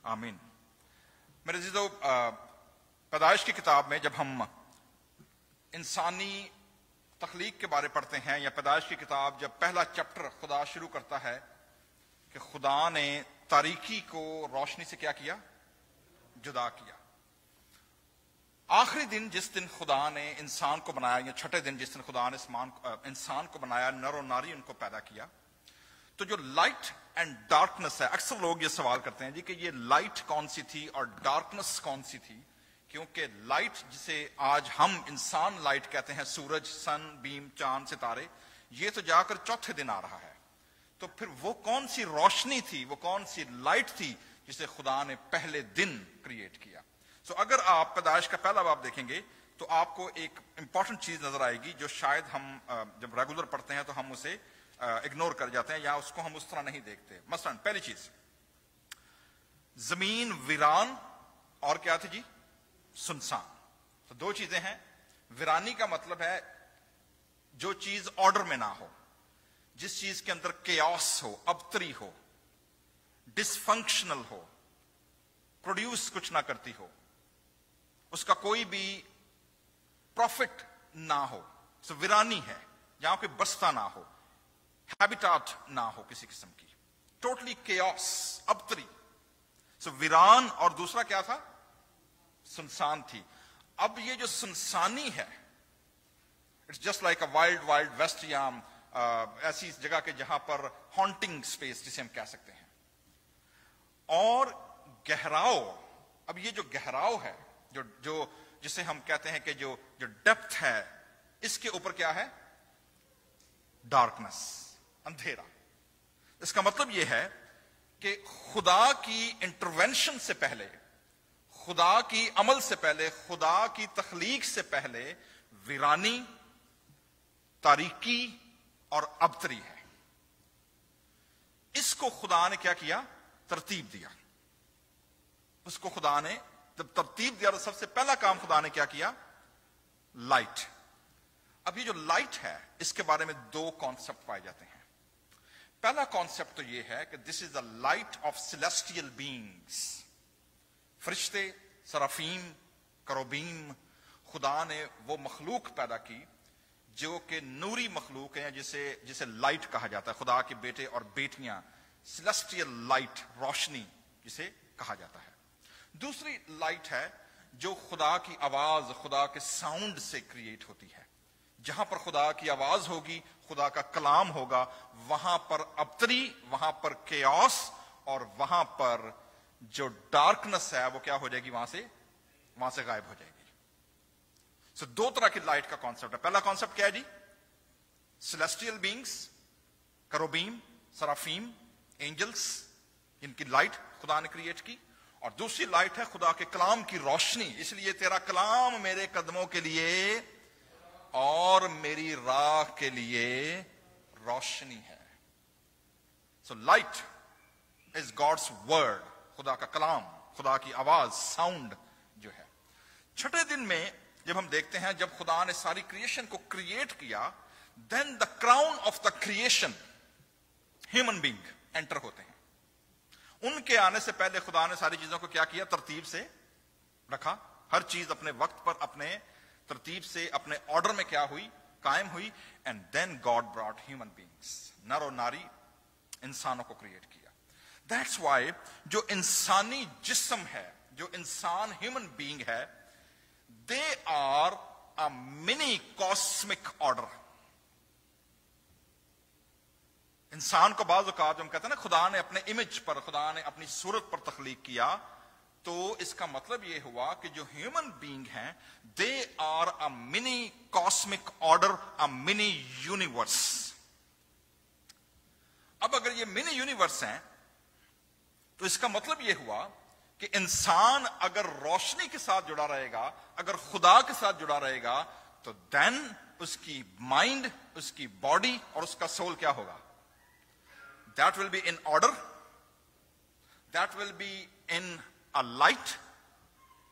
آمین. میرے عزیزو، پیدائش کی کتاب میں جب ہم انسانی تخلیق کے بارے پڑھتے ہیں، یا پیدائش کی کتاب جب پہلا چیپٹر خدا شروع کرتا ہے کہ خدا نے تاریکی کو روشنی سے کیا کیا؟ جدا کیا. آخری دن جس دن خدا نے انسان کو بنایا، یا چھٹے دن جس دن خدا نے انسان کو بنایا، نر و ناری ان کو پیدا کیا، تو جو لائٹ اینڈ ڈارکنس ہے، اکثر لوگ یہ سوال کرتے ہیں جی کہ یہ لائٹ کون سی تھی اور ڈارکنس کون سی تھی؟ کیونکہ لائٹ جسے آج ہم انسان لائٹ کہتے ہیں، سورج، سن، بیم، چاند، ستارے، یہ تو جا کر چوتھے دن آ رہا ہے. تو پھر وہ کون سی روشنی تھی، وہ کون سی لائٹ تھی جسے خدا نے پہلے دن کریٹ کیا؟ سو اگر آپ پیدائش کا پہلا باب دیکھیں گے تو آپ کو ایک امپورٹنٹ چیز نظر آئے گی جو شاید ہم جب ریگولر پڑھتے ہیں تو ہم اسے اگنور کر جاتے ہیں، یا اس کو ہم اس طرح نہیں دیکھتے. مثلا پہلی چیز، زمین ویران اور کیا تھی جی؟ سنسان. تو دو چیزیں ہیں. ویرانی کا مطلب ہے جو چیز آرڈر میں نہ ہو، جس چیز کے اندر کیاس ہو، ابتری ہو، ڈس فنکشنل ہو، پروڈیوس کچھ نہ کرتی ہو، اس کا کوئی بھی پروفٹ نہ ہو. سو ویرانی ہے جہاں کوئی بستہ نہ ہو، ہیبیٹاٹ نہ ہو کسی قسم کی، ٹوٹلی کیاس، ابتری. سو ویران. اور دوسرا کیا تھا؟ سنسان تھی. اب یہ جو سنسانی ہے، it's just like a Wild West, یا ایسی جگہ کے جہاں پر ہانٹنگ سپیس جسے ہم کہہ سکتے ہیں. اور گہراؤ. اب یہ جو گہراؤ ہے، جو جسے ہم کہتے ہیں کہ جو ڈیپتھ ہے، اس کے اوپر کیا ہے؟ ڈارکنس، اندھیرا. اس کا مطلب یہ ہے کہ خدا کی انٹروینشن سے پہلے، خدا کی عمل سے پہلے، خدا کی تخلیق سے پہلے ویرانی، تاریکی اور ابتری ہے. اس کو خدا نے کیا کیا؟ ترتیب دیا. اس کو خدا نے جب ترتیب دیا تو سب سے پہلا کام خدا نے کیا کیا؟ لائٹ. اب یہ جو لائٹ ہے، اس کے بارے میں دو کانسیپٹ پائے جاتے ہیں. پہلا کانسیپٹ تو یہ ہے کہ دس از دا لائٹ آف سیلیسٹیل بینگس. فرشتے، سرافیم، کروبیم، خدا نے وہ مخلوق پیدا کی جو کہ نوری مخلوق ہیں، جسے لائٹ کہا جاتا ہے. خدا کے بیٹے اور بیٹیاں، سیلیسٹیل لائٹ، روشنی جسے کہا جاتا ہے. دوسری لائٹ ہے جو خدا کی آواز، خدا کے ساؤنڈ سے کریٹ ہوتی ہے. جہاں پر خدا کی آواز ہوگی، خدا کا کلام ہوگا، وہاں پر ابتری، وہاں پر کیاس، اور وہاں پر جو ڈارکنس ہے وہ کیا ہو جائے گی؟ وہاں سے غائب ہو جائے گی. سو دو طرح کی لائٹ کا کانسیپٹ ہے. پہلا کانسیپٹ کیا ہے جی؟ سیلیسٹیل بینگس، کروبیم، سرافیم، اینجلس، جن کی لائٹ خدا نے کریٹ کی. اور دوسری لائٹ ہے خدا کے کلام کی روشنی. اس لیے تیرا کلام میرے قدموں کے لیے اور میری راہ کے لیے روشنی ہے. سو لائٹ از گاڈس ورڈ، خدا کا کلام، خدا کی آواز، ساؤنڈ جو ہے. چھٹے دن میں جب ہم دیکھتے ہیں، جب خدا نے ساری کریشن کو کریٹ کیا، then the crown of the creation, human being enter ہوتے ہیں. ان کے آنے سے پہلے خدا نے ساری چیزوں کو کیا کیا؟ ترتیب سے رکھا. ہر چیز اپنے وقت پر، اپنے ترتیب سے، اپنے آرڈر میں کیا ہوئی؟ قائم ہوئی. And then God brought human beings, نر و ناری انسانوں کو کریٹ کیا. دیٹس وائی جو انسانی جسم ہے، جو انسان ہیومن بینگ ہے، they are a mini cosmic order. انسان کو بعض اوقات جو ہم کہتے ہیں نا خدا نے اپنے امیج پر، خدا نے اپنی صورت پر تخلیق کیا، تو اس کا مطلب یہ ہوا کہ جو ہیومن بینگ ہیں، they are a mini cosmic order, a mini universe. اب اگر یہ منی یونیورس ہیں تو اس کا مطلب یہ ہوا کہ انسان اگر روشنی کے ساتھ جڑا رہے گا، اگر خدا کے ساتھ جڑا رہے گا، تو دین اس کی مائنڈ، اس کی باڈی اور اس کا سول کیا ہوگا؟ That will be in order, that will be in a light,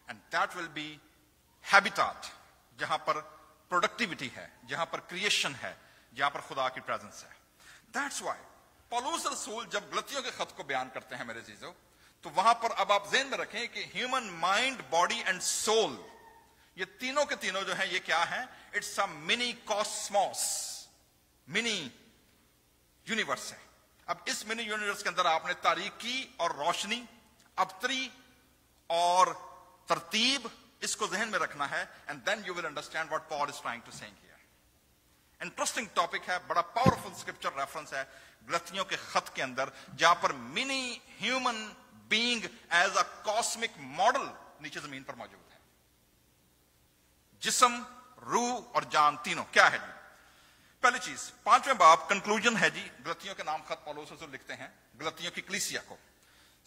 and that will be habitat, جہاں پر پروڈکٹیوٹی ہے، جہاں پر کریشن ہے، جہاں پر خدا کی پریزنس ہے. That's why پولس رسول جب غلطیوں کے خط کو بیان کرتے ہیں میرے عزیزو، تو وہاں پر اب آپ ذہن میں رکھیں کہ human mind, body and soul, یہ تینوں کے تینوں جو ہیں یہ کیا ہیں؟ It's a mini cosmos, mini universe ہے. اب اس منی یونیورس کے اندر آپ نے تاریکی اور روشنی، ابتری اور ترتیب، اس کو ذہن میں رکھنا ہے. And then you will understand what Paul is trying to seeing here. Interesting topic ہے، بڑا پاورفل اسکرپچر ریفرنس ہے غلطیوں کے خط کے اندر، جہاں پر mini human being as a cosmic model نیچے زمین پر موجود ہے. جسم، روح اور جان تینوں کیا ہے جی؟ پہلی چیز 5ویں باب کنکلوژن ہے جی. غلطیوں کے نام خط پالوس رسول لکھتے ہیں غلطیوں کی کلیسیا کو.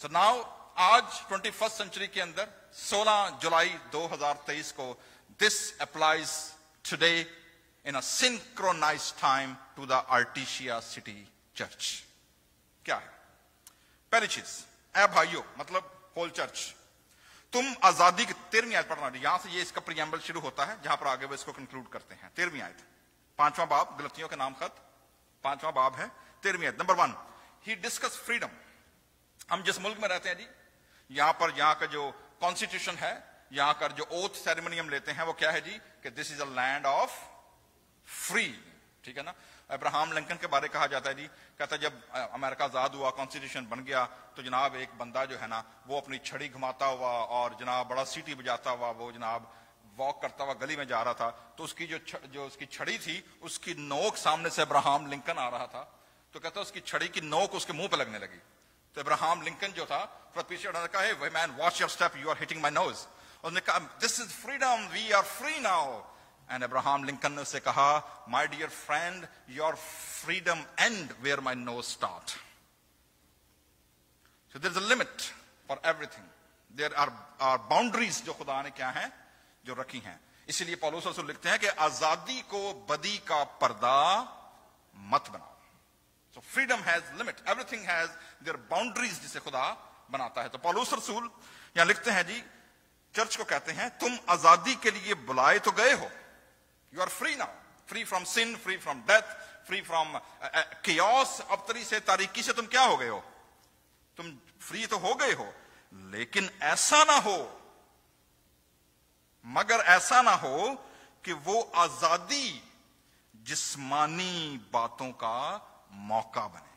سو ناؤ آج 21 سنچری کے اندر 16 جولائی 2023 کو this applies today in a synchronized time to the Artesia City Church. کیا ہے؟ پہلی چیز، اے بھائیو، مطلب ہول چرچ، تم آزادی کی 13ویں آیت پڑھنا. یہاں سے یہ اس کا پریامبل شروع ہوتا ہے جہاں پر آگے وہ اس کو کنکلوڈ کرتے ہیں. 13ویں آیت، 5واں باب غلطیوں کے نام خط، 5واں باب ہے، 13ویں آیت. نمبر 1، ہی ڈسکس فریڈم. ہم جس ملک میں رہتے ہیں جی، یہاں کا جو کانسٹیٹیوشن ہے، یہاں کا جو اوتھ سیریمنی ہم لیتے ہیں وہ کیا ہے جی؟ کہ دس از اے لینڈ آف فری. ٹھیک ہے نا؟ ابراہم لنکن کے بارے کہا جاتا ہے جی، کہتا ہے جب امریکہ آزاد ہوا، کانسٹیٹیوشن بن گیا، تو جناب ایک بندہ جو ہے نا وہ اپنی چھڑی گھماتا ہوا اور جناب بڑا سیٹی بجاتا ہوا وہ جناب واک کرتا ہوا گلی میں جا رہا تھا، تو اس کی جو اس کی چھڑی تھی اس کی نوک سامنے سے ابراہم لنکن آ رہا تھا، تو کہتا ہے اس کی چھڑی کی نوک اس کے منہ پہ لگنے لگی. تو ابراہم لنکن جو تھا پیچھے اٹھا کہا، hey man, watch your step, you are hitting my nose. اس نے کہا this is freedom, we are free now. And Abraham Lincoln نے اسے کہا, my dear friend, your freedom end where my nose start. So there is a limit for everything. There are boundaries جو خدا نے کیا ہیں جو رکھی ہیں. اسی لیے پولس رسول لکھتے ہیں کہ آزادی کو بدی کا پردہ مت بناؤ. So freedom has limit. Everything has their boundaries جسے خدا بناتا ہے. تو پولس رسول یہاں لکھتے ہیں جی, چرچ کو کہتے ہیں تم آزادی کے لیے بلائے تو گئے ہو. You are free now. Free from sin, free from death, free from chaos. ابتری سے, تاریکی سے تم کیا ہو گئے ہو؟ تم فری تو ہو گئے ہو, لیکن ایسا نہ ہو, مگر ایسا نہ ہو کہ وہ آزادی جسمانی باتوں کا موقع بنے.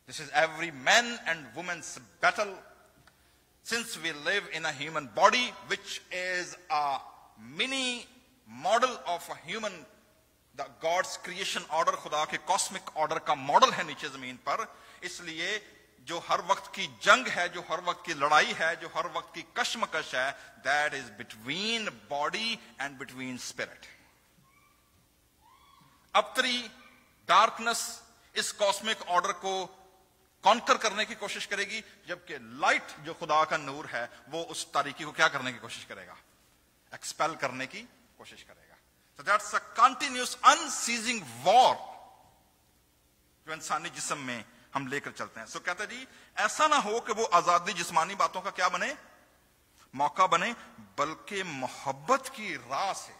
This is every man and woman's battle, since we live in a human body which is a mini model of a human, the God's creation order, خدا کے cosmic order کا ماڈل ہے نیچے زمین پر. اس لیے جو ہر وقت کی جنگ ہے, جو ہر وقت کی لڑائی ہے, جو ہر وقت کی کشمکش ہے, that is between body and between spirit. ابتری ڈارکنس اس کاسمک آرڈر کو کانکر کرنے کی کوشش کرے گی, جبکہ لائٹ جو خدا کا نور ہے وہ اس تاریکی کو کیا کرنے کی کوشش کرے گا؟ ایکسپیل کرنے کی کوشش کرے گا. So that's a continuous unceasing war جو انسانی جسم میں ہم لے کر چلتے ہیں. سو کہتا ہے جی ایسا نہ ہو کہ وہ آزادی جسمانی باتوں کا کیا بنے؟ موقع بنے, بلکہ محبت کی راہ سے.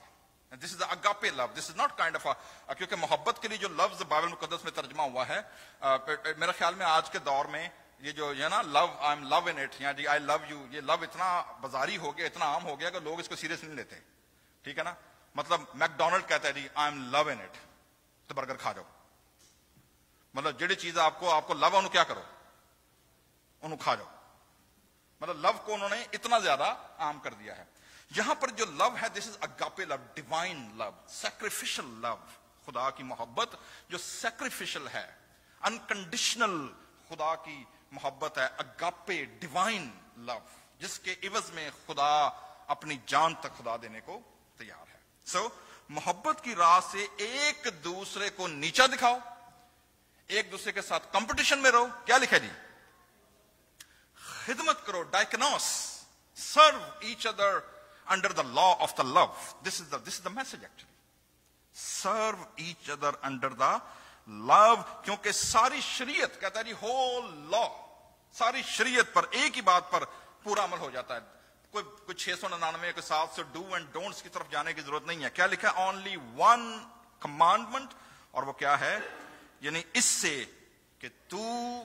This is the agape love. This is not kind of a, کیونکہ محبت کے لیے جو لفظ بائبل مقدس میں ترجمہ ہوا ہے, میرے خیال میں آج کے دور میں یہ جو ہے نا love, I'm love in it, یا جی I love you, یہ love اتنا بازاری ہو گیا, اتنا عام ہو گیا کہ لوگ اس کو سیریس نہیں لیتے. ٹھیک ہے نا؟ مطلب میک ڈونلڈ کہتا ہے جی I'm love in it, تو برگر کھا جاؤ. مطلب جڑی چیز آپ کو لو انہوں کیا کرو, انہوں کھا جاؤ. مطلب لو کو انہوں نے اتنا زیادہ عام کر دیا ہے. یہاں پر جو لو ہے, دس is agape love, divine love, sacrificial لو. خدا کی محبت جو سیکریفیشل ہے, انکنڈیشنل خدا کی محبت ہے, اگاپے ڈیوائن لو, جس کے عوض میں خدا اپنی جان تک خدا دینے کو تیار ہے. سو محبت کی راہ سے ایک دوسرے کو نیچا دکھاؤ, ایک دوسرے کے ساتھ کمپٹیشن میں رہو. کیا لکھا جی؟ خدمت کرو, ڈائکنوس, serve each other under the law of the love. This is the message actually. Serve each other under the love. کیونکہ ساری شریعت, کہتا ہے جی whole law, ساری شریعت پر ایک ہی بات پر پورا عمل ہو جاتا ہے. کوئی 699 کوئی 700 do and don'ts کی طرف جانے کی ضرورت نہیں ہے. کیا لکھا ہے؟ only one commandment, اور وہ کیا ہے؟ یعنی اس سے کہ تو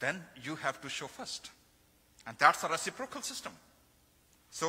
then you have to show first, and that's a reciprocal system. So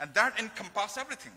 and that encompass everything.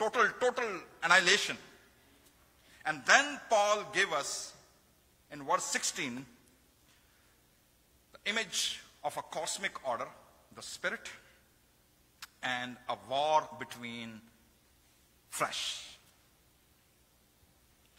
total annihilation. And then Paul gave us in verse 16 the image of a cosmic order, the spirit, and a war between flesh.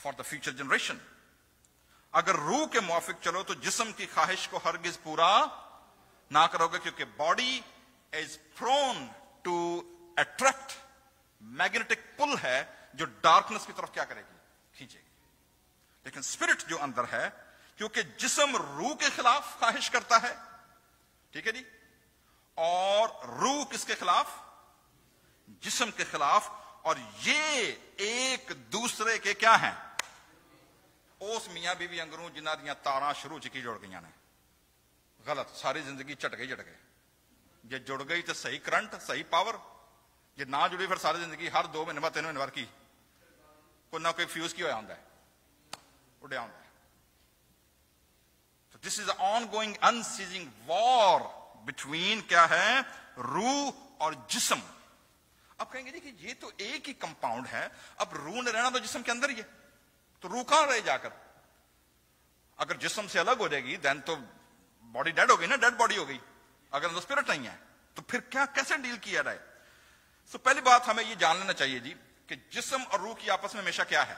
for the future generation. اگر روح کے موافق چلو تو جسم کی خواہش کو ہرگز پورا نہ کرو گے، کیونکہ body is prone to attract, magnetic pull ہے جو ڈارکنس کی طرف کیا کرے گی، کھینچے گی. لیکن اسپرٹ جو اندر ہے، کیونکہ جسم روح کے خلاف خواہش کرتا ہے، ٹھیک ہے جی، اور روح کس کے خلاف، جسم کے خلاف، اور یہ ایک دوسرے کے کیا ہیں، اس میاں بیوی انگروں جنہ دیا تاراں شروع چکی جڑ گئی نے، غلط، ساری زندگی جھٹ گئے. یہ جڑ گئی تو صحیح کرنٹ، صحیح پاور، یہ نہ جڑی پھر ساری زندگی ہر 2 مہینے بعد 3 مہینے بعد کی کوئی نہ کوئی فیوز کی ہوا ہوتا ہے، اڈیا ہوتا ہے. تو دس از اے آن گوئنگ انسیزنگ وار بٹوین کیا ہے، روح اور جسم. اب کہیں گے جی کہ یہ تو ایک ہی کمپاؤنڈ ہے، اب روح نے رہنا تو جسم کے اندر ہی ہے، تو روح کہاں رہے جا کر؟ اگر جسم سے الگ ہو جائے گی دین تو باڈی ڈیڈ ہو گئی نا، ڈیڈ باڈی ہو گئی. اگر تو اسپرٹ نہیں ہے تو پھر کیا، کیسے ڈیل کیا جائے؟ سو پہلی بات ہمیں یہ جان لینا چاہیے جی کہ جسم اور روح کی آپس میں ہمیشہ کیا ہے،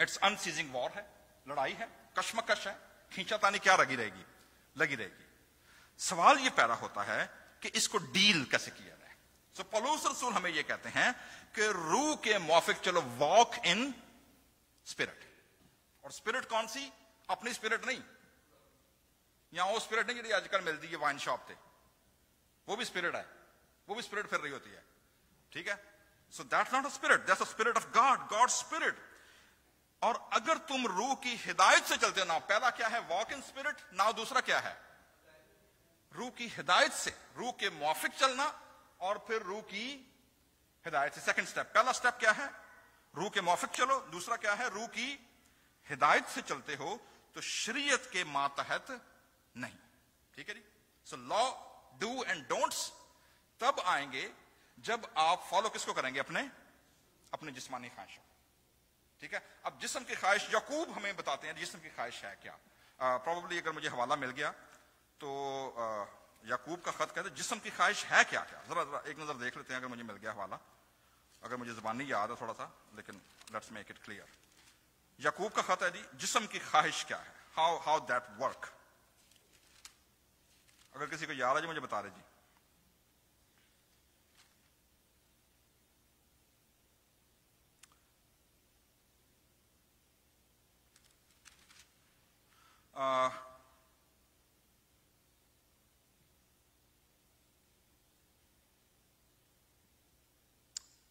اٹس انسیزنگ وار ہے، لڑائی ہے، کشمکش ہے، کھینچا تانی کیا لگی رہے گی. سوال یہ پیدا ہوتا ہے کہ اس کو ڈیل کیسے کیا جائے. سو پولس رسول ہمیں یہ کہتے ہیں کہ روح کے موافق چلو، واک ان اسپرٹ. اور اسپرٹ کون سی؟ اپنی اسپرٹ نہیں، یہاں وہ اسپرٹ نہیں جی آج کل ملتی ہے وائن شاپ پہ، وہ بھی اسپرٹ ہے، وہ بھی اسپرٹ پھر رہی ہوتی ہے، ٹھیک ہے. So that's not a spirit, that's a spirit of God, God spirit. اور اگر تم روح کی ہدایت سے چلتے ہو، نہ پہلا کیا ہے واک ان اسپرٹ، نہ دوسرا کیا ہے روح کی ہدایت سے، روح کے موافق چلنا، اور پھر روح کی ہدایت سے. سیکنڈ سٹیپ، پہلا سٹیپ کیا ہے، روح کے موافق چلو، دوسرا کیا ہے، روح کی ہدایت سے چلتے ہو تو شریعت کے ماتحت نہیں، ٹھیک ہے جی. سو لا، ڈو اینڈ ڈونٹس تب آئیں گے جب آپ فالو کس کو کریں گے، اپنے جسمانی خواہشوں، ٹھیک ہے. اب جسم کی خواہش، یعقوب ہمیں بتاتے ہیں جسم کی خواہش ہے کیا. پروبیبلی اگر مجھے حوالہ مل گیا تو یعقوب کا خط کہتے ہیں جسم کی خواہش ہے کیا. ذرا ایک نظر دیکھ لیتے ہیں اگر مجھے مل گیا حوالہ، اگر مجھے زبانی یاد ہے تھوڑا سا، لیکن لیٹس میک اٹ کلیئر. یعقوب کا خط ہے جی، جسم کی خواہش کیا ہے، ہاؤ دیٹ ورک. اگر کسی کو یاد ہے جی مجھے بتا رہے جی.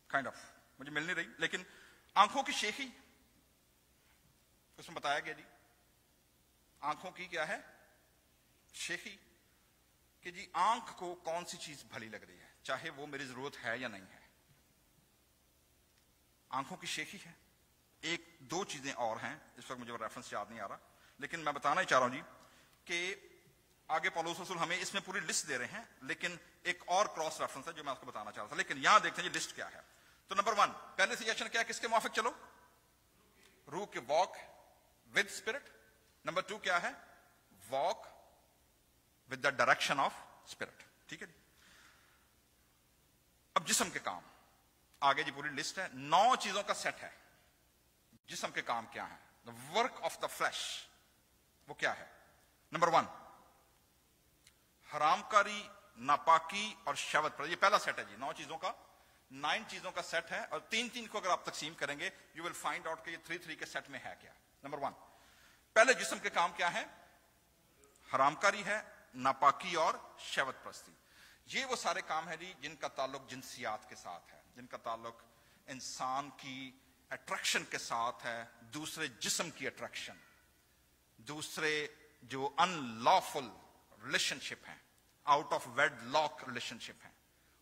کائنڈ آف مجھے مل نہیں رہی، لیکن آنکھوں کی شیخی اس میں بتایا گیا جی. آنکھوں کی کیا ہے شیخی، کہ جی آنکھ کو کون سی چیز بھلی لگ رہی ہے، چاہے وہ میری ضرورت ہے یا نہیں ہے. آنکھوں کی شیخی ہے. ایک دو چیزیں اور ہیں، اس وقت مجھے ریفرنس یاد نہیں آ رہا، لیکن میں بتانا ہی چاہ رہا ہوں جی کہ آگے پولس رسول ہمیں اس میں پوری لسٹ دے رہے ہیں، لیکن ایک اور کراس ریفرنس ہے جو میں آپ کو بتانا چاہ رہا تھا. لیکن یہاں دیکھتے ہیں جی لسٹ کیا ہے. تو نمبر 1 پہلے سجیشن کیا ہے، کس کے موافق چلو، روح کے، واک ود اسپرٹ. نمبر 2 کیا ہے، walk with the direction of spirit, ٹھیک ہے. اب جسم کے کام آگے جی پوری لسٹ ہے، 9 چیزوں کا سیٹ ہے. جسم کے کام کیا ہے، the work of the flesh, وہ کیا ہے. نمبر 1 حرام کاری، ناپاکی اور شہوت پر. یہ پہلا سیٹ ہے جی 9 چیزوں کا، 9 چیزوں کا سیٹ ہے، اور 3 کو اگر آپ تقسیم کریں گے یو ول فائنڈ آؤٹ کہ یہ 3 کے سیٹ میں ہے کیا. نمبر 1 پہلے جسم کے کام کیا ہے، حرام کاری ہے، ناپاکی اور شہوت پرستی. یہ وہ سارے کام ہیں جی جن کا تعلق جنسیات کے ساتھ ہے، جن کا تعلق انسان کی اٹریکشن کے ساتھ ہے، دوسرے جسم کی اٹریکشن، دوسرے جو ان لافل ریلیشن شپ ہیں، out of wedlock relationship ہیں،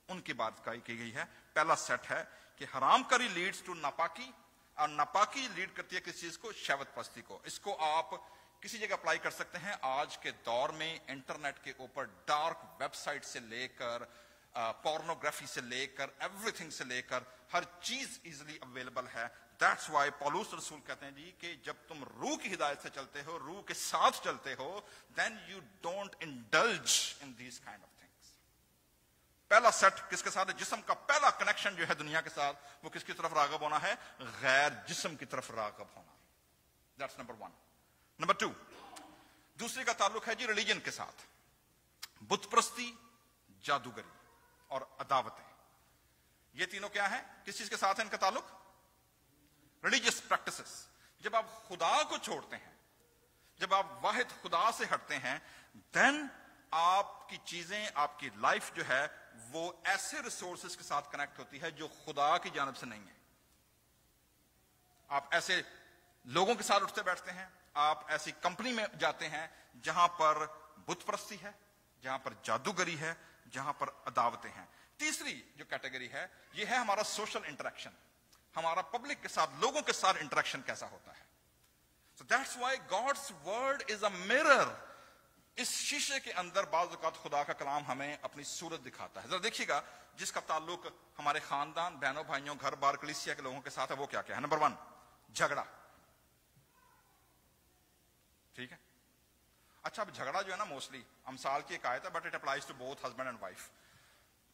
ان کی بات کی گئی ہے. پہلا سیٹ ہے کہ حرام کاری لیڈز ٹو ناپاکی، اور ناپاکی لیڈ کرتی ہے کس چیز کو، شہوت پرستی کو. اس کو آپ کسی جگہ اپلائی کر سکتے ہیں. آج کے دور میں انٹرنیٹ کے اوپر ڈارک ویب سائٹ سے لے کر پورنوگرافی سے لے کر ایوری تھنگ سے لے کر ہر چیز ایزلی اویلیبل ہے. دیٹس وائی پولس رسول کہتے ہیں جی کہ جب تم روح کی ہدایت سے چلتے ہو، روح کے ساتھ چلتے ہو، then you don't indulge in these kind of things. پہلا سیٹ کس کے ساتھ ہے، جسم کا پہلا کنیکشن جو ہے دنیا کے ساتھ، وہ کس کی طرف راغب ہونا ہے، غیر جسم کی طرف راغب ہونا. That's number 1. نمبر 2، دوسری کا تعلق ہے جی ریلیجن کے ساتھ. بت پرستی، جادوگری اور عداوتیں. یہ تینوں کیا ہیں؟ کس چیز کے ساتھ ہے ان کا تعلق؟ Religious practices. جب آپ خدا کو چھوڑتے ہیں، جب آپ واحد خدا سے ہٹتے ہیں، دین آپ کی چیزیں، آپ کی لائف جو ہے وہ ایسے ریسورسز کے ساتھ کنیکٹ ہوتی ہے جو خدا کی جانب سے نہیں ہے. آپ ایسے لوگوں کے ساتھ اٹھتے بیٹھتے ہیں، آپ ایسی کمپنی میں جاتے ہیں جہاں پر بت پرستی ہے، جہاں پر جادوگری ہے، جہاں پر عداوتیں ہیں. تیسری جو کیٹیگری ہے یہ ہے ہمارا سوشل انٹریکشن. ہمارا پبلک کے ساتھ، لوگوں کے ساتھ انٹریکشن کیسا ہوتا ہے. So that's why God's word is a mirror. اس شیشے کے اندر بعض اوقات خدا کا کلام ہمیں اپنی صورت دکھاتا ہے. ذرا دیکھیے گا جس کا تعلق ہمارے خاندان، بہنوں بھائیوں، گھر بار، کلیسیا کے لوگوں کے ساتھ ہے، وہ کیا کیا ہے. نمبر 1، جھگڑا. ٹھیک ہے. اچھا، اب جھگڑا جو ہے نا موسٹلی امثال کی ایک آیت ہے، but it applies to both husband and wife.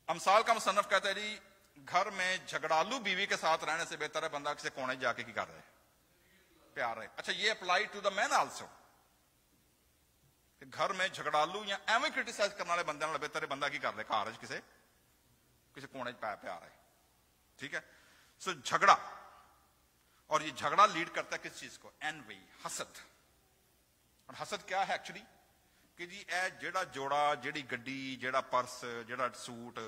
امثال کا مصنف کہتا ہے جی گھر میں جھگڑالو بیوی کے ساتھ رہنے سے بہتر ہے بندہ کسی کونے جا کے کی کر رہے، پیار ہے. اچھا، یہ apply to the man also, کہ گھر میں جھگڑالو یا ایویں کرٹیسائز کرنے والے بندے نال بہتر ہے بندہ کی کر لے گھر کسی کونے پیار ہے. ٹھیک ہے. سو جھگڑا، اور یہ جھگڑا لیڈ کرتا ہے کس چیز کو؟ اینوی، حسد. اور حسد کیا ہے ایکچولی؟ کہ جی اے جیڑا جوڑا، جیڑی گڈی، جیڑا پرس، جیڑا سوٹ،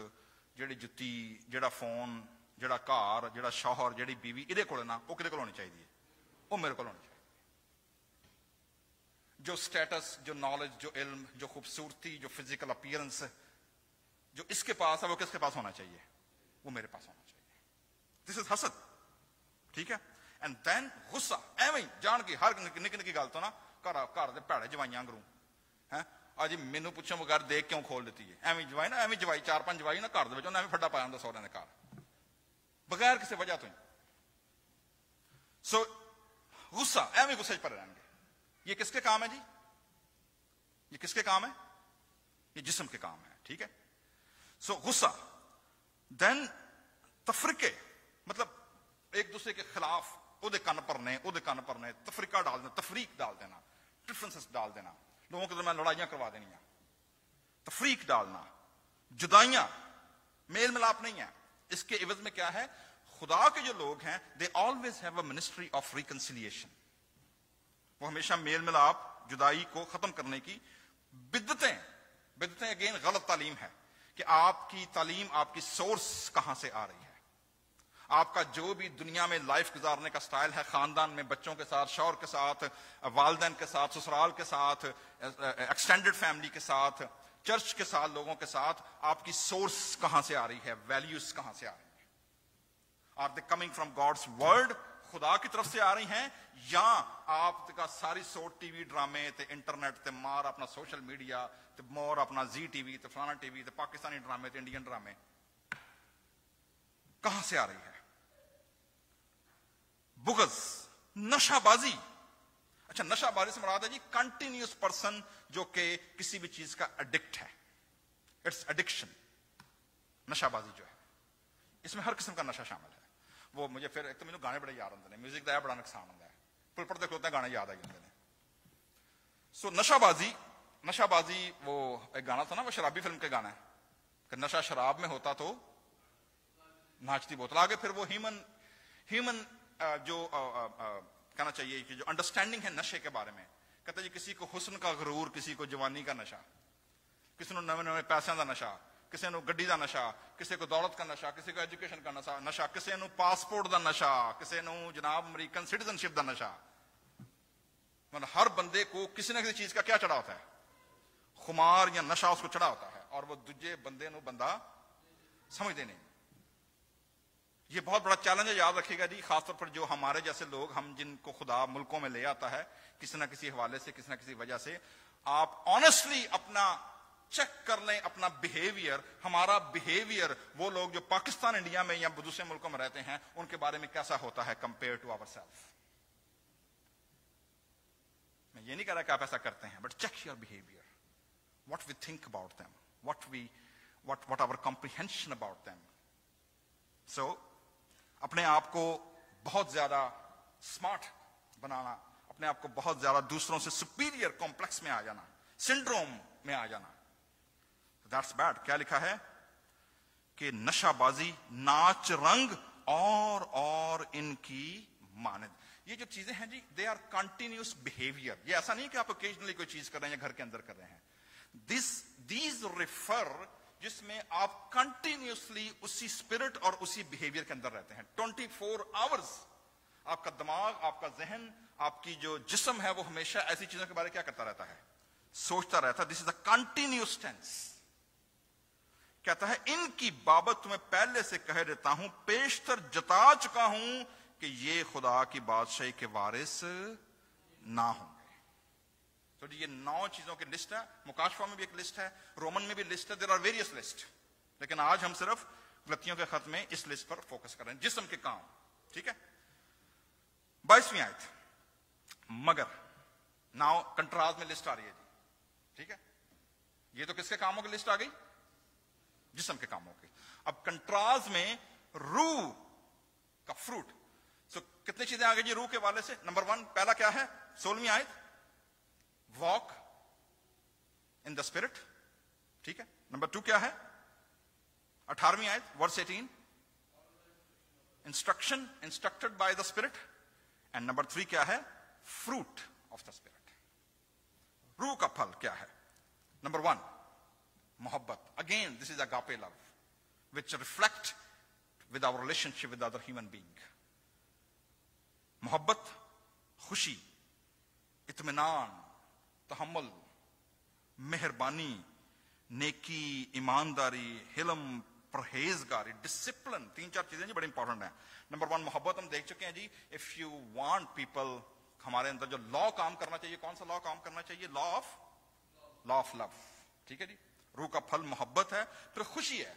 جیڑی جتی، جیڑا فون، جیڑا گھر، جیڑا شوہر، جیڑی بیوی ادھے کول نا، وہ کدے کول ہونی چاہیے؟ وہ میرے کول ہونی چاہیے. جو سٹیٹس، جو نالج، جو علم، جو خوبصورتی، جو فزیکل اپیئرنس جو اس کے پاس ہے وہ کس کے پاس ہونا چاہیے؟ وہ میرے پاس ہونا چاہیے. دس از حسد. ٹھیک ہے. اینڈ دین غصہ، ایویں جان کے ہر نکی نکی گل تو نا گھر دے پیڑے جوائیاں کروں ہے. آج مینوں پوچھو بغیر دیکھ کیوں کھول دیتی ہے؟ ایویں جوائی نا، ایویں جوائی 4-5 جوائی نا گھر دے وچ انہاں ایویں پھڈا پایا ہوندا سوہرے نے گھر بغیر کسی وجہ تو ہی. سو غصہ، ایویں غصے چ پڑے رہن گے. یہ کس کے کام ہے جی؟ یہ کس کے کام ہے؟ یہ جسم کے کام ہے. ٹھیک ہے. سو غصہ. دین تفرقے، مطلب ایک دوسرے کے خلاف او دے کن پرنے، تفریقہ ڈال دینا، تفریق ڈال دینا، ڈفرنسز ڈال دینا، لوگوں کے درمیان لڑائیاں کروا دینی، تفریق ڈالنا، جدائیاں، میل ملاپ نہیں ہے. اس کے عوض میں کیا ہے؟ خدا کے جو لوگ ہیں they always have a ministry of reconciliation. وہ ہمیشہ میل ملاپ، جدائی کو ختم کرنے کی. بدعتیں اگین غلط تعلیم ہے کہ آپ کی تعلیم، آپ کی سورس کہاں سے آ رہی ہے. آپ کا جو بھی دنیا میں لائف گزارنے کا سٹائل ہے، خاندان میں بچوں کے ساتھ، شوہر کے ساتھ، والدین کے ساتھ، سسرال کے ساتھ، ایکسٹینڈڈ فیملی کے ساتھ، چرچ کے ساتھ، لوگوں کے ساتھ، آپ کی سورس کہاں سے آ رہی ہے؟ ویلیوز کہاں سے آ رہی ہیں؟ Are they coming from God's word, خدا کی طرف سے آ رہی ہیں، یا آپ کا ساری سوٹ ٹی وی ڈرامے تے انٹرنیٹ تے مار اپنا سوشل میڈیا تے مور اپنا زی ٹی وی تے فلانا ٹی وی تے پاکستانی ڈرامے تے انڈین ڈرامے کہاں سے آ رہی ہے؟ بغض، نشہ بازی. اچھا، نشہ بازی سے مراد ہے جی کنٹینیوس پرسن جو کہ کسی بھی چیز کا ایڈکٹ ہے. It's addiction. نشہ بازی جو ہے اس میں ہر قسم کا نشہ شامل ہے. وہ مجھے پھر ایک تو مجھے گانے بڑے یاد آتے ہیں، میوزک کا بڑا نقصان ہوتا ہے، پل پڑھتے کھلوتے ہیں گانے یاد آ جاتے ہیں. سو نشہ بازی وہ ایک گانا تھا نا، وہ شرابی فلم کے گانا ہے کہ نشہ شراب میں ہوتا تو ناچتی بوتل. آگے پھر وہ ہیومن جو کہنا چاہیے کہ جو انڈرسٹینڈنگ ہے نشے کے بارے میں، کہتا جی کسی کو حسن کا غرور، کسی کو جوانی کا نشہ، کسی کو نویں پیسوں کا نشہ، کسی کو گڈی کا نشہ، کسی کو دولت کا نشہ، کسی کو ایجوکیشن کا نشہ، کسی کو پاسپورٹ کا نشہ، کسی کو جناب امریکن سٹیزن شپ کا نشہ. مطلب ہر بندے کو کسی نہ کسی چیز کا کیا چڑھا ہوتا ہے؟ خمار یا نشہ اس کو چڑھا ہوتا ہے، اور وہ دوجے بندے نو بندہ سمجھتے نہیں. یہ بہت بڑا چیلنج ہے، یاد رکھیے گا جی، خاص طور پر جو ہمارے جیسے لوگ، ہم جن کو خدا ملکوں میں لے آتا ہے کسی نہ کسی حوالے سے، کسی نہ کسی وجہ سے. آپ آنیسٹلی اپنا چیک کر لیں اپنا بیہیویئر. ہمارا بیہیویئر وہ لوگ جو پاکستان، انڈیا میں یا دوسرے ملکوں میں رہتے ہیں ان کے بارے میں کیسا ہوتا ہے کمپیئر ٹو آور سیلف. میں یہ نہیں کہہ رہا کہ آپ ایسا کرتے ہیں، but check your behaviour, what we think about them, what our comprehension about them. So اپنے آپ کو بہت زیادہ اسمارٹ بنانا، اپنے آپ کو بہت زیادہ دوسروں سے سپیریئر کمپلیکس میں آ جانا, سنڈروم میں آ جانا. That's bad. کیا لکھا ہے کہ نشہ بازی, ناچ رنگ اور ان کی مانند. یہ جو چیزیں ہیں جی, دے آر کنٹینیوس بہیویئر. یہ ایسا نہیں کہ آپ اوکیجنلی کوئی چیز کر رہے ہیں یا گھر کے اندر کر رہے ہیں. دیز ریفر جس میں آپ کنٹینیوسلی اسی اسپرٹ اور اسی بہیویئر کے اندر رہتے ہیں 24 آورز. آپ کا دماغ, آپ کا ذہن, آپ کی جو جسم ہے وہ ہمیشہ ایسی چیزوں کے بارے کیا کرتا رہتا ہے, سوچتا رہتا ہے. دس از اے کنٹینیوس ٹینس. کہتا ہے ان کی بابت تمہیں پہلے سے کہہ دیتا ہوں, پیشتر جتا چکا ہوں کہ یہ خدا کی بادشاہی کے وارث نہ ہوں گے. تو یہ 9 چیزوں کی لسٹ ہے. مکاشفہ میں بھی ایک لسٹ ہے, رومن میں بھی لسٹ ہے. دیر آر ویریس لسٹ, لیکن آج ہم صرف غلطیوں کے خط میں اس لسٹ پر فوکس کر رہے ہیں. جسم کے کام, ٹھیک ہے. 22ویں آیت. مگر ناؤ کنٹراز میں لسٹ آ رہی ہے جی, ٹھیک ہے. یہ تو کس کے کاموں کی لسٹ آ گئی, جسم کے کاموں کی. اب کنٹراز میں روح کا فروٹ. سو کتنی چیزیں آ گئی جی روح کے والے سے. نمبر 1 پہلا کیا ہے, 16ویں آیت, واک ان دا اسپرٹ, ٹھیک ہے. نمبر 2 کیا ہے, 18ویں آیت ورس 18, انسٹرکٹڈ by the spirit. And number 3 کیا ہے, فروٹ آف دا اسپرٹ. روح کا پھل کیا ہے. نمبر 1 محبت. Again this is agape love which reflect with our relationship with other human being. محبت, خوشی, اطمینان, تحمل, مہربانی, نیکی, ایمانداری, حلم, پرہیزگاری, ڈسپلن. 3-4 چیزیں جی بڑی امپورٹنٹ ہیں. نمبر 1 محبت ہم دیکھ چکے ہیں جی. اف یو وانٹ پیپل, ہمارے اندر جو لا کام کرنا چاہیے, کون سا لا کام کرنا چاہیے, لا آف لو, ٹھیک ہے جی. روح کا پھل محبت ہے. پھر خوشی ہے.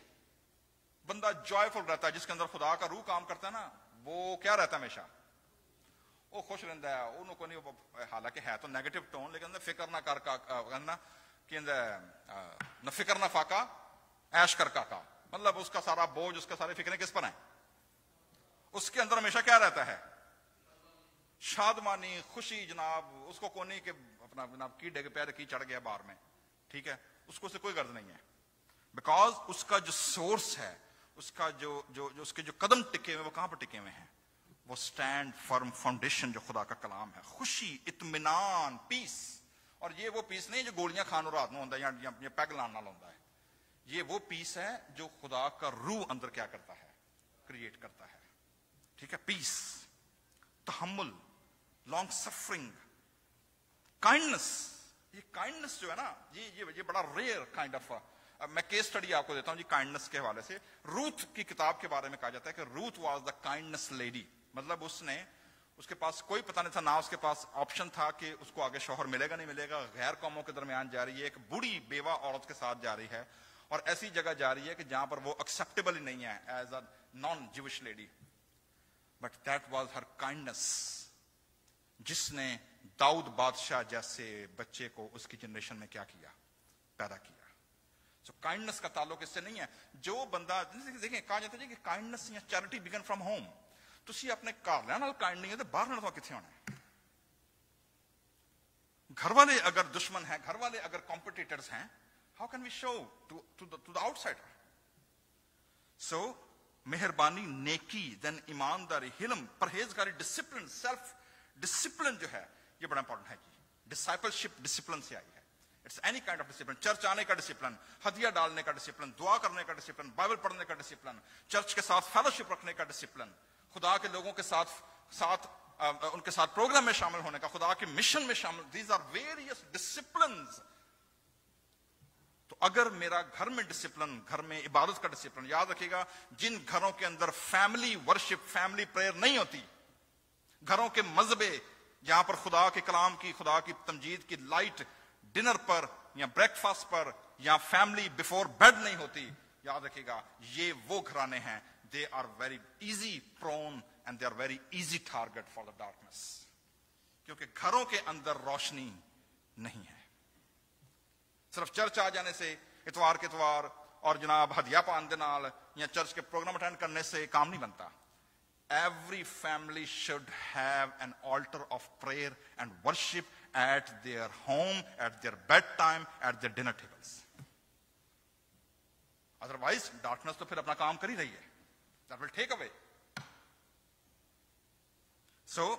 بندہ جوائفل رہتا ہے. جس کے اندر خدا کا روح کام کرتا ہے نا, وہ کیا رہتا ہے ہمیشہ, وہ خوش رہتا ہے. انہوں کو نہیں, حالانکہ ہے تو نیگیٹو ٹون, لیکن فکر نہ کر کرنا کہ نہ فکر نہ فاقہ ایش کر کا. مطلب اس کا سارا بوجھ, اس کا سارے فکریں کس پر ہیں, اس کے اندر ہمیشہ کیا رہتا ہے, شادمانی, خوشی جناب. اس کو کونی کہ اپنا جناب کی ڈگ پیر کی چڑھ گیا بار میں, ٹھیک ہے. اس کو سے کوئی غرض نہیں ہے, بیکاز اس کا جو سورس ہے, اس کا جو اس کے جو قدم ٹکے ہوئے, وہ کہاں پر ٹکے ہوئے ہیں, وہ اسٹینڈ فرم فاؤنڈیشن جو خدا کا کلام ہے. خوشی, اطمینان, پیس. اور یہ وہ پیس نہیں جو گولیاں کھان اور رات میں ہوتا ہے یا پیگ لان نال ہوتا ہے. یہ وہ پیس ہے جو خدا کا روح اندر کیا کرتا ہے, کریٹ کرتا ہے, ٹھیک ہے. پیس, تحمل, لانگ سفرنگ, کائنڈنس. یہ کائنڈنس جو ہے نا, یہ بڑا ریئر کائنڈ آف. میں کیس اسٹڈی آپ کو دیتا ہوں جی کائنڈنس کے حوالے سے. روتھ کی کتاب کے بارے میں کہا جاتا ہے کہ Ruth was the kindness lady. مطلب اس کے پاس کوئی پتہ نہیں تھا, نہ اس کے پاس آپشن تھا کہ اس کو آگے شوہر ملے گا نہیں ملے گا. غیر قوموں کے درمیان جا رہی ہے, ایک بوڑھی بیوہ عورت کے ساتھ جا رہی ہے, اور ایسی جگہ جا رہی ہے کہ جہاں پر وہ ایکسیپٹیبل ہی نہیں ہے as a naan Jewish lady. But that was Hare kindness, جس نے داؤد بادشاہ جیسے بچے کو اس کی جنریشن میں کیا کیا, پیدا کیا. سو کائنڈنس کا تعلق اس سے نہیں ہے. جو بندہ دیکھیں, کہا جاتا ہے کہ کائنڈنس یا چیریٹی بگن فرام ہوم. تسی اپنے گھر نال کائنڈ نہیں ہے تو باہر نال کتنے ہونا ہے. گھر والے اگر دشمن ہیں, گھر والے اگر کمپٹیٹرز ہیں, how can we show to the outsider? So مہربانی, نیکی, دین ایمانداری, حلم, پرہیزگاری, ڈسپلن. سیلف ڈسپلن جو ہے یہ بڑا امپورٹنٹ ہے جی. ڈسائپلشپ ڈسپلن سے آئی ہے. It's any kind of discipline. Church آنے کا ڈسپلن, ہدیہ ڈالنے کا ڈسپلن, دعا کرنے کا ڈسپلن, بائبل پڑھنے کا ڈسپلن, چرچ کے ساتھ فیلوشپ رکھنے کا ڈسپلن, خدا کے لوگوں کے ساتھ ان کے ساتھ پروگرام میں شامل ہونے کا, خدا کے مشن میں شامل. These are various disciplines. تو اگر میرا گھر میں ڈسپلن, گھر میں عبادت کا ڈسپلن, یاد رکھیے گا جن گھروں کے اندر فیملی ورشپ, فیملی پریئر نہیں ہوتی, گھروں کے مذہبے جہاں پر خدا کے کلام کی, خدا کی تمجید کی لائٹ ڈنر پر یا بریک فاسٹ پر یا فیملی بیفور بیڈ نہیں ہوتی, یاد رکھیے گا یہ وہ گھرانے ہیں. They are very easy prone and they are very easy target for the darkness, کیونکہ گھروں کے اندر روشنی نہیں ہے. صرف چرچ آ جانے سے, اتوار کے اتوار اور جناب ہدیہ پان دے نال یا چرچ کے پروگرام اٹینڈ کرنے سے کام نہیں بنتا. every family should have an altar of prayer and worship at their home, at their bedtime, at their dinner tables. Otherwise, darkness to phir apna kaam kar hi rahi hai. That will take away. So,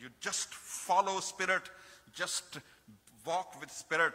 You just follow spirit, just walk with spirit.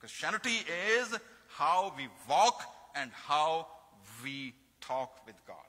Christianity is how we walk and how we talk with God.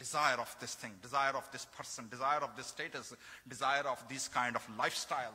desire of this thing, desire of this person, desire of this status, desire of this kind of lifestyle.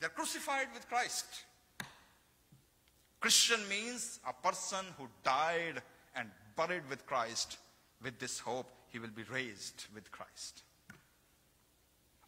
They are crucified with Christ. Christian means a person who died and buried with Christ. With this hope, he will be raised with Christ.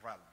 realm.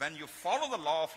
When you follow the law of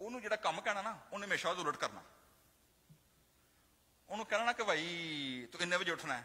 ਉਹਨੂੰ ਜਿਹੜਾ ਕੰਮ ਕਹਿਣਾ ਨਾ, ਉਹਨੇ ਹਮੇਸ਼ਾ ਉਹਦੇ ਉਲਟ ਕਰਨਾ. ਉਹਨੂੰ ਕਹਿਣਾ ਨਾ ਕਿ ਭਾਈ ਤੂੰ ਇੰਨੇ ਵਜੇ ਉੱਠਣਾ ਹੈ,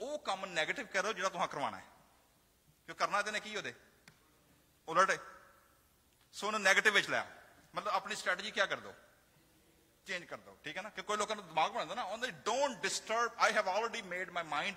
ਉਹ ਕੰਮ ਨੈਗੇਟਿਵ ਕਰੋ ਜਿਹੜਾ ਤੁਸੀਂ ਕਰਵਾਉਣਾ ਹੈ, ਕਿਉਂ ਕਰਨਾ ਇਹਦੇ ਨੇ ਕੀ ਉਹਦੇ ਉਲਟ ਹੈ. ਸੋ ਉਹਨੇ ਨੈਗੇਟਿਵ ਵਿੱਚ ਲਿਆ, ਮਤਲਬ ਆਪਣੀ ਸਟ੍ਰੈਟਜੀ ਕੀ ਕਰ ਦੋ, ਚੇਂਜ ਕਰ ਦੋ. ਠੀਕ ਹੈ ਨਾ? ਕਿ ਕੋਈ ਲੋਕਾਂ ਨੂੰ ਦਿਮਾਗ ਬਣਾਉਂਦਾ ਨਾ, ਉਹਨੇ don't disturb, I have already made my mind,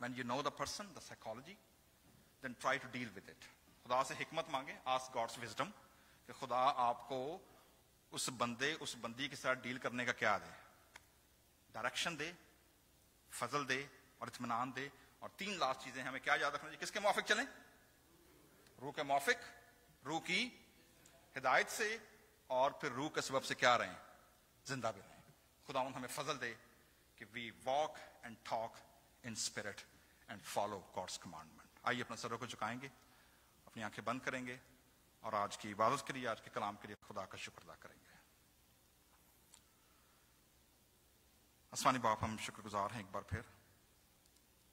when you know the person, the psychology, then try to deal with it. خدا سے حکمت مانگے, ask God's wisdom, کہ خدا آپ کو اس بندے اس بندی کے ساتھ ڈیل کرنے کا کیا دے, ڈائریکشن دے, فضل دے اور اطمینان دے. اور 3 لاسٹ چیزیں ہمیں کیا یاد رکھنا چاہیے, کس کے موافق چلیں, روح کے موافق, روح کی ہدایت سے, اور پھر روح کے سبب سے کیا رہیں, زندہ بھی رہیں. خداوند ہمیں فضل دے کہ we walk and talk in spirit and follow God's commandment. آئیے اپنا سروں کو جھکائیں گے, اپنی آنکھیں بند کریں گے, اور آج کی عبادت کے لیے, آج کے کلام کے لیے خدا کا شکر ادا کریں گے. آسمانی باپ, ہم شکر گزار ہیں ایک بار پھر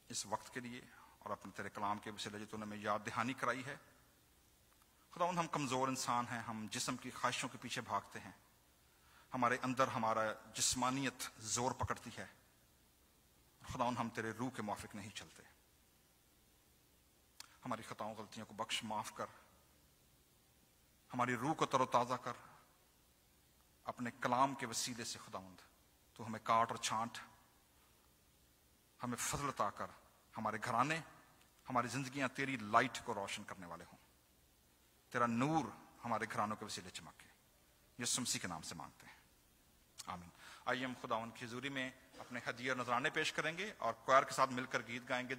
اس وقت کے لیے, اور اپنے تیرے کلام کے وسیلے جو تو نے ہمیں یاد دہانی کرائی ہے. خداوند ہم کمزور انسان ہیں, ہم جسم کی خواہشوں کے پیچھے بھاگتے ہیں, ہمارے اندر ہمارا جسمانیت زور پکڑتی ہے. خداوند ہم تیرے روح کے موافق نہیں چلتے. ہماری خطاؤں غلطیوں کو بخش, معاف کر, ہماری روح کو تر و تازہ کر. اپنے کلام کے وسیلے سے خداوند تو ہمیں کاٹ اور چھانٹ, ہمیں فضل عطا کر, ہمارے گھرانے, ہماری زندگیاں تیری لائٹ کو روشن کرنے والے ہوں, تیرا نور ہمارے گھرانوں کے وسیلے چمکے. یسوع مسیح کے نام سے مانگتے ہیں, آمین. آئیے ہم خداوند کی حضوری میں اپنے ہدیے اور نذرانے پیش کریں گے, اور کوائر کے ساتھ مل کر گیت گائیں گے.